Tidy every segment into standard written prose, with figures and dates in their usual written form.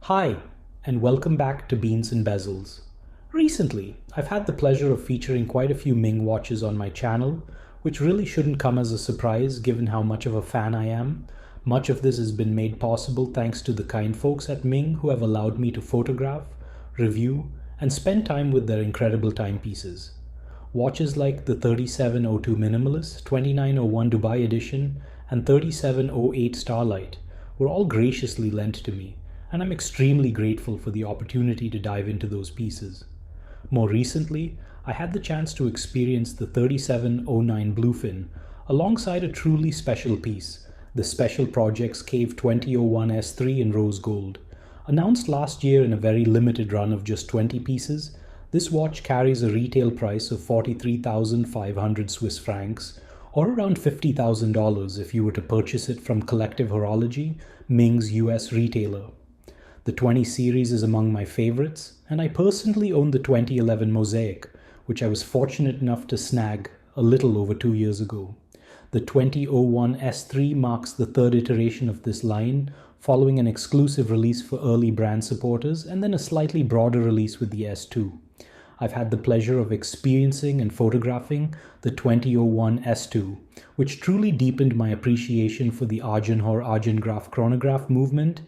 Hi, and welcome back to Beans and Bezels. Recently, I've had the pleasure of featuring quite a few Ming watches on my channel, which really shouldn't come as a surprise given how much of a fan I am. Much of this has been made possible thanks to the kind folks at Ming who have allowed me to photograph, review, and spend time with their incredible timepieces. Watches like the 3702 Minimalist, 2901 Dubai Edition, and 3708 Starlight were all graciously lent to me, and I'm extremely grateful for the opportunity to dive into those pieces. More recently, I had the chance to experience the 3709 Bluefin alongside a truly special piece, the Special Projects Cave 2001 S3 in rose gold. Announced last year in a very limited run of just 20 pieces, this watch carries a retail price of 43,500 Swiss francs, or around $50,000 if you were to purchase it from Collective Horology, Ming's US retailer. The 20 series is among my favorites, and I personally own the 2011 Mosaic, which I was fortunate enough to snag a little over 2 years ago. The 2001 S3 marks the third iteration of this line, following an exclusive release for early brand supporters and then a slightly broader release with the S2. I've had the pleasure of experiencing and photographing the 2001 S2, which truly deepened my appreciation for the Agenhor Chronograph movement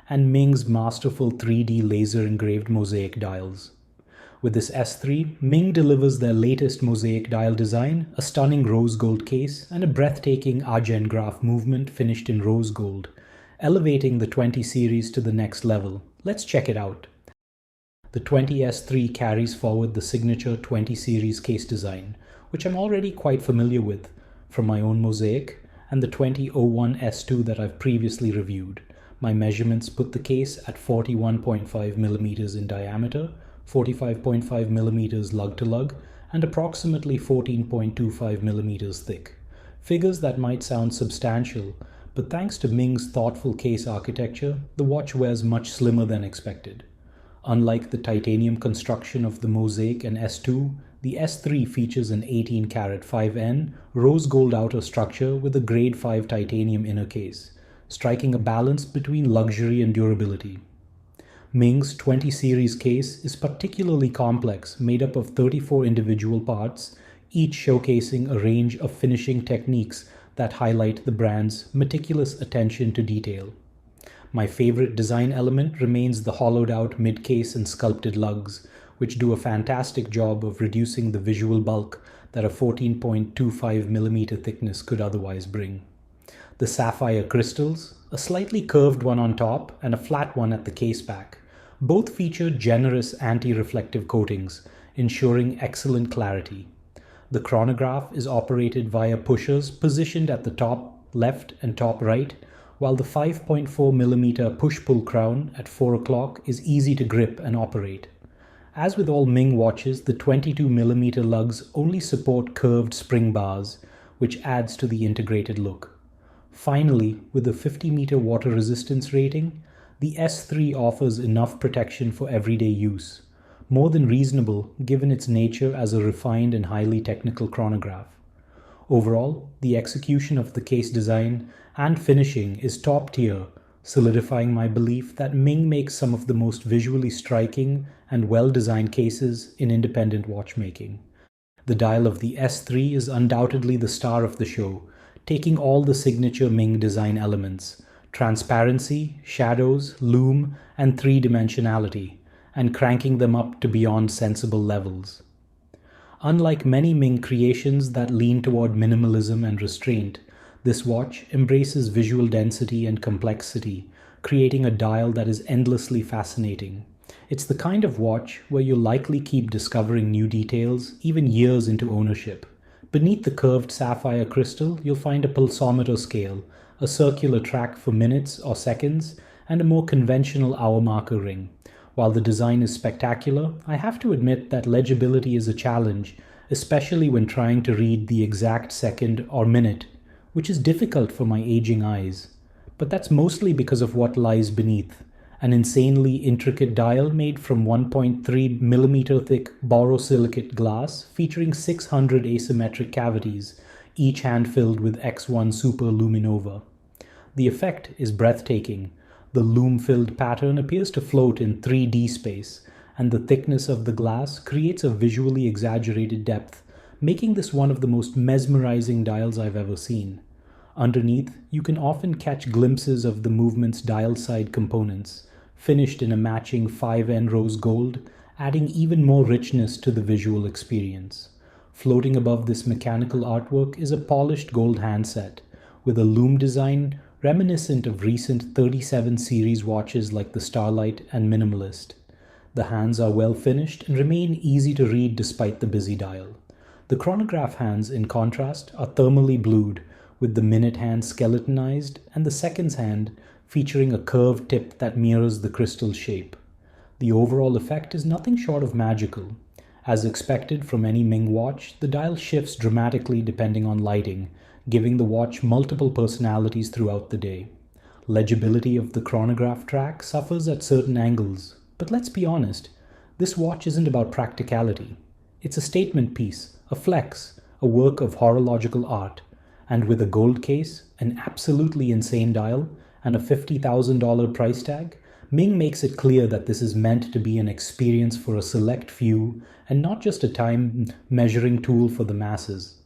and Ming's masterful 3D laser-engraved mosaic dials. With this S3, Ming delivers their latest mosaic dial design, a stunning rose gold case, and a breathtaking Agenhor movement finished in rose gold, elevating the 20 series to the next level. Let's check it out. The 20S3 carries forward the signature 20 series case design, which I'm already quite familiar with from my own mosaic, and the 2001 S2 that I've previously reviewed. My measurements put the case at 41.5 millimeters in diameter, 45.5 millimeters lug to lug, and approximately 14.25 millimeters thick. Figures that might sound substantial, but thanks to Ming's thoughtful case architecture, the watch wears much slimmer than expected. Unlike the titanium construction of the Mosaic and S2, the S3 features an 18-karat 5N rose gold outer structure with a grade 5 titanium inner case, striking a balance between luxury and durability. Ming's 20 series case is particularly complex, made up of 34 individual parts, each showcasing a range of finishing techniques that highlight the brand's meticulous attention to detail. My favorite design element remains the hollowed-out mid-case and sculpted lugs, which do a fantastic job of reducing the visual bulk that a 14.25mm thickness could otherwise bring. The sapphire crystals, a slightly curved one on top and a flat one at the case back, both feature generous anti-reflective coatings, ensuring excellent clarity. The chronograph is operated via pushers positioned at the top left and top right, while the 5.4mm push-pull crown at 4 o'clock is easy to grip and operate. As with all Ming watches, the 22mm lugs only support curved spring bars, which adds to the integrated look. Finally, with a 50-meter water resistance rating, the S3 offers enough protection for everyday use, more than reasonable given its nature as a refined and highly technical chronograph. Overall, the execution of the case design and finishing is top tier, solidifying my belief that Ming makes some of the most visually striking and well-designed cases in independent watchmaking. The dial of the S3 is undoubtedly the star of the show, taking all the signature Ming design elements, transparency, shadows, lume, and three-dimensionality, and cranking them up to beyond sensible levels. Unlike many Ming creations that lean toward minimalism and restraint, this watch embraces visual density and complexity, creating a dial that is endlessly fascinating. It's the kind of watch where you'll likely keep discovering new details even years into ownership. Beneath the curved sapphire crystal, you'll find a pulsometer scale, a circular track for minutes or seconds, and a more conventional hour marker ring. While the design is spectacular, I have to admit that legibility is a challenge, especially when trying to read the exact second or minute, which is difficult for my aging eyes. But that's mostly because of what lies beneath. An insanely intricate dial made from 1.3mm thick borosilicate glass featuring 600 asymmetric cavities, each hand-filled with X1 Super Luminova. The effect is breathtaking. The lume-filled pattern appears to float in 3D space, and the thickness of the glass creates a visually exaggerated depth, making this one of the most mesmerizing dials I've ever seen. Underneath, you can often catch glimpses of the movement's dial side components, finished in a matching 5N rose gold, adding even more richness to the visual experience. Floating above this mechanical artwork is a polished gold handset, with a lume design reminiscent of recent 37 series watches like the Starlight and Minimalist. The hands are well finished and remain easy to read despite the busy dial. The chronograph hands, in contrast, are thermally blued, with the minute hand skeletonized and the seconds hand featuring a curved tip that mirrors the crystal shape. The overall effect is nothing short of magical. As expected from any Ming watch, the dial shifts dramatically depending on lighting, giving the watch multiple personalities throughout the day. Legibility of the chronograph track suffers at certain angles, but let's be honest, this watch isn't about practicality. It's a statement piece, a flex, a work of horological art, and with a gold case, an absolutely insane dial, and a $50,000 price tag, Ming makes it clear that this is meant to be an experience for a select few and not just a time measuring tool for the masses.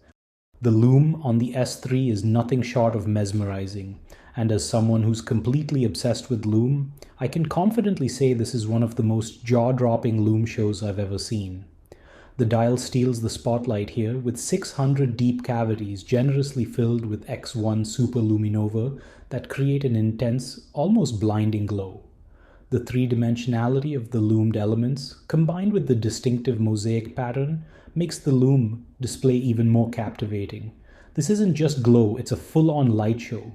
The lume on the S3 is nothing short of mesmerizing, and as someone who's completely obsessed with lume, I can confidently say this is one of the most jaw-dropping lume shows I've ever seen. The dial steals the spotlight here with 600 deep cavities generously filled with X1 superluminova that create an intense, almost blinding glow. The three-dimensionality of the lumed elements, combined with the distinctive mosaic pattern, makes the lume display even more captivating. This isn't just glow, it's a full-on light show.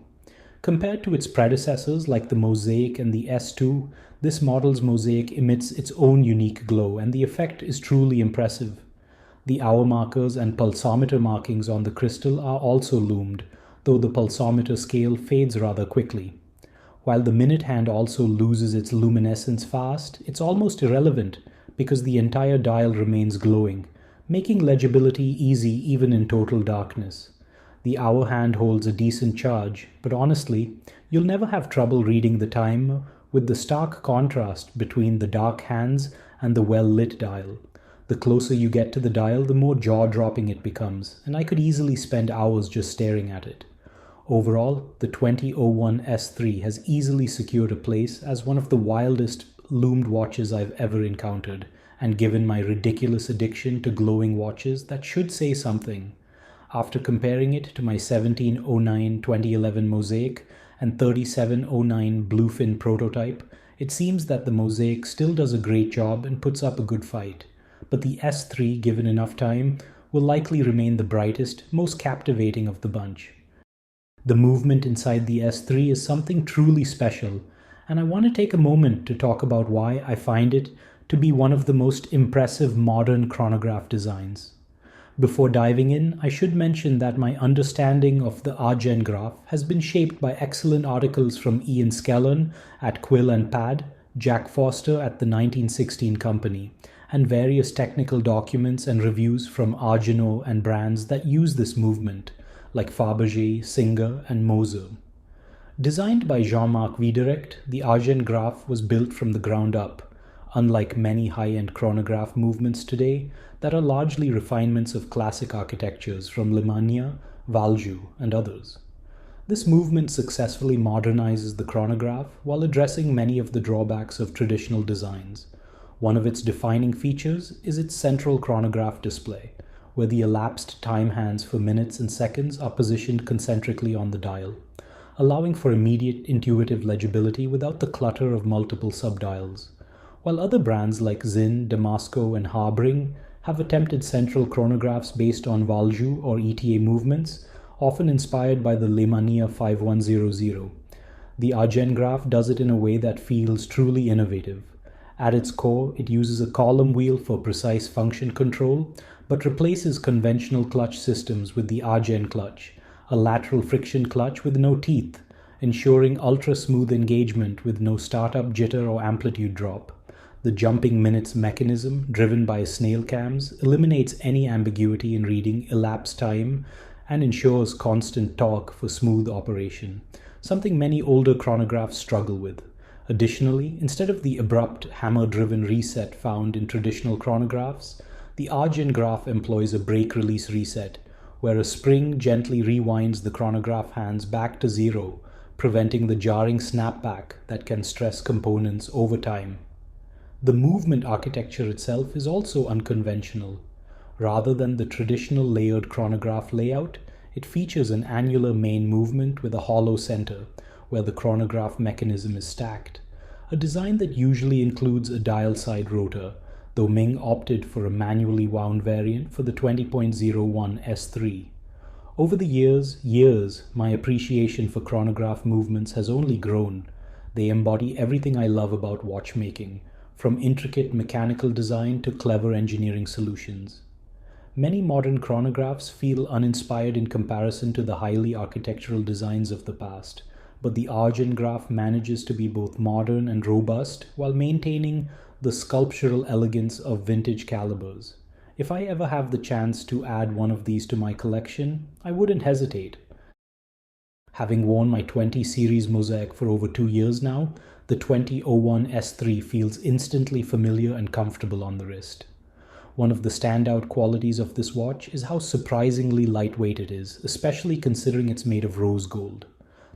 Compared to its predecessors like the Mosaic and the S2, this model's Mosaic emits its own unique glow, and the effect is truly impressive. The hour markers and pulsometer markings on the crystal are also lumed, though the pulsometer scale fades rather quickly. While the minute hand also loses its luminescence fast, it's almost irrelevant because the entire dial remains glowing, making legibility easy even in total darkness. The hour hand holds a decent charge, but honestly, you'll never have trouble reading the time with the stark contrast between the dark hands and the well-lit dial. The closer you get to the dial, the more jaw-dropping it becomes, and I could easily spend hours just staring at it. Overall, the 2001 S3 has easily secured a place as one of the wildest lumed watches I've ever encountered, and given my ridiculous addiction to glowing watches, that should say something. After comparing it to my 1709-2011 Mosaic and 3709 Bluefin prototype, it seems that the Mosaic still does a great job and puts up a good fight. But the S3, given enough time, will likely remain the brightest, most captivating of the bunch. The movement inside the S3 is something truly special, and I want to take a moment to talk about why I find it to be one of the most impressive modern chronograph designs. Before diving in, I should mention that my understanding of the Agenhor has been shaped by excellent articles from Ian Skellern at Quill and Pad, Jack Foster at the 1916 Company, and various technical documents and reviews from Agenhor and brands that use this movement, like Fabergé, Singer, and Moser. Designed by Jean-Marc Wiederrecht, the Agenhor was built from the ground up, unlike many high-end chronograph movements today that are largely refinements of classic architectures from Lume, Valjoux, and others. This movement successfully modernizes the chronograph while addressing many of the drawbacks of traditional designs. One of its defining features is its central chronograph display, where the elapsed time hands for minutes and seconds are positioned concentrically on the dial, allowing for immediate intuitive legibility without the clutter of multiple subdials. While other brands like Zinn, Damasco, and Harbring have attempted central chronographs based on Valjoux or ETA movements, often inspired by the Lume 5100. The Agenhor does it in a way that feels truly innovative. At its core, it uses a column wheel for precise function control, but replaces conventional clutch systems with the Agen clutch, a lateral friction clutch with no teeth, ensuring ultra-smooth engagement with no startup jitter or amplitude drop. The jumping minutes mechanism, driven by snail cams, eliminates any ambiguity in reading elapsed time and ensures constant torque for smooth operation, something many older chronographs struggle with. Additionally, instead of the abrupt hammer-driven reset found in traditional chronographs, the Agenhor employs a break-release reset, where a spring gently rewinds the chronograph hands back to zero, preventing the jarring snapback that can stress components over time. The movement architecture itself is also unconventional. Rather than the traditional layered chronograph layout, it features an annular main movement with a hollow center, where the chronograph mechanism is stacked, a design that usually includes a dial-side rotor, though Ming opted for a manually wound variant for the 20.01 S3. Over the years, my appreciation for chronograph movements has only grown. They embody everything I love about watchmaking, from intricate mechanical design to clever engineering solutions. Many modern chronographs feel uninspired in comparison to the highly architectural designs of the past, but the Agenhor manages to be both modern and robust while maintaining the sculptural elegance of vintage calibers. If I ever have the chance to add one of these to my collection, I wouldn't hesitate. Having worn my 20 series mosaic for over 2 years now, the 2001 S3 feels instantly familiar and comfortable on the wrist. One of the standout qualities of this watch is how surprisingly lightweight it is, especially considering it's made of rose gold.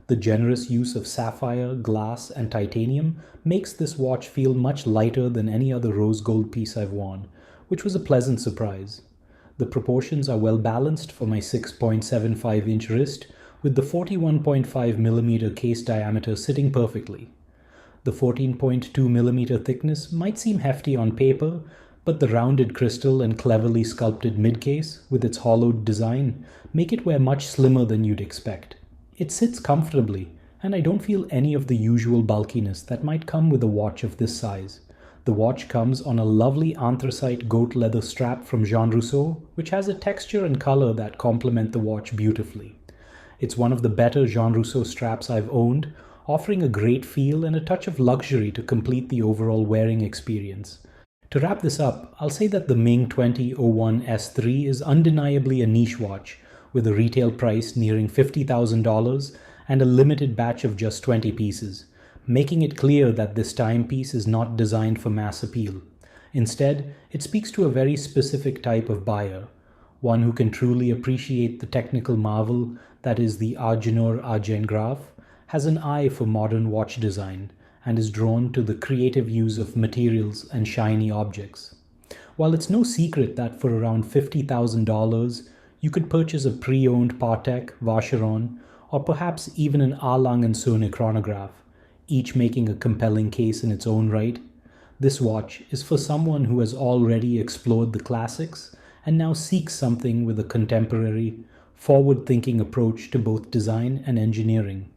The generous use of sapphire, glass, and titanium makes this watch feel much lighter than any other rose gold piece I've worn, which was a pleasant surprise. The proportions are well balanced for my 6.75-inch wrist, with the 41.5mm case diameter sitting perfectly. The 14.2mm thickness might seem hefty on paper, but the rounded crystal and cleverly sculpted mid-case, with its hollowed design, make it wear much slimmer than you'd expect. It sits comfortably, and I don't feel any of the usual bulkiness that might come with a watch of this size. The watch comes on a lovely anthracite goat leather strap from Jean Rousseau, which has a texture and color that complement the watch beautifully. It's one of the better Jean Rousseau straps I've owned, offering a great feel and a touch of luxury to complete the overall wearing experience. To wrap this up, I'll say that the Ming 2001 S3 is undeniably a niche watch, with a retail price nearing $50,000 and a limited batch of just 20 pieces, making it clear that this timepiece is not designed for mass appeal. Instead, it speaks to a very specific type of buyer, one who can truly appreciate the technical marvel that is the Agenhor Chronograph, has an eye for modern watch design, and is drawn to the creative use of materials and shiny objects. While it's no secret that for around $50,000, you could purchase a pre-owned Patek, Vacheron, or perhaps even an A. Lange & Söhne chronograph, each making a compelling case in its own right. This watch is for someone who has already explored the classics and now seeks something with a contemporary, forward-thinking approach to both design and engineering.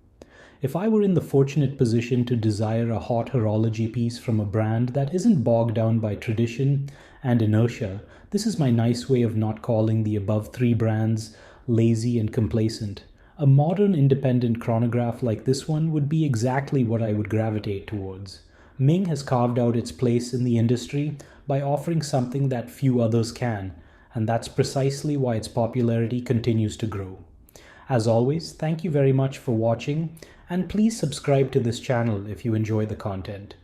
If I were in the fortunate position to desire a hot horology piece from a brand that isn't bogged down by tradition and inertia, this is my nice way of not calling the above 3 brands lazy and complacent. A modern independent chronograph like this one would be exactly what I would gravitate towards. Ming has carved out its place in the industry by offering something that few others can, and that's precisely why its popularity continues to grow. As always, thank you very much for watching, and please subscribe to this channel if you enjoy the content.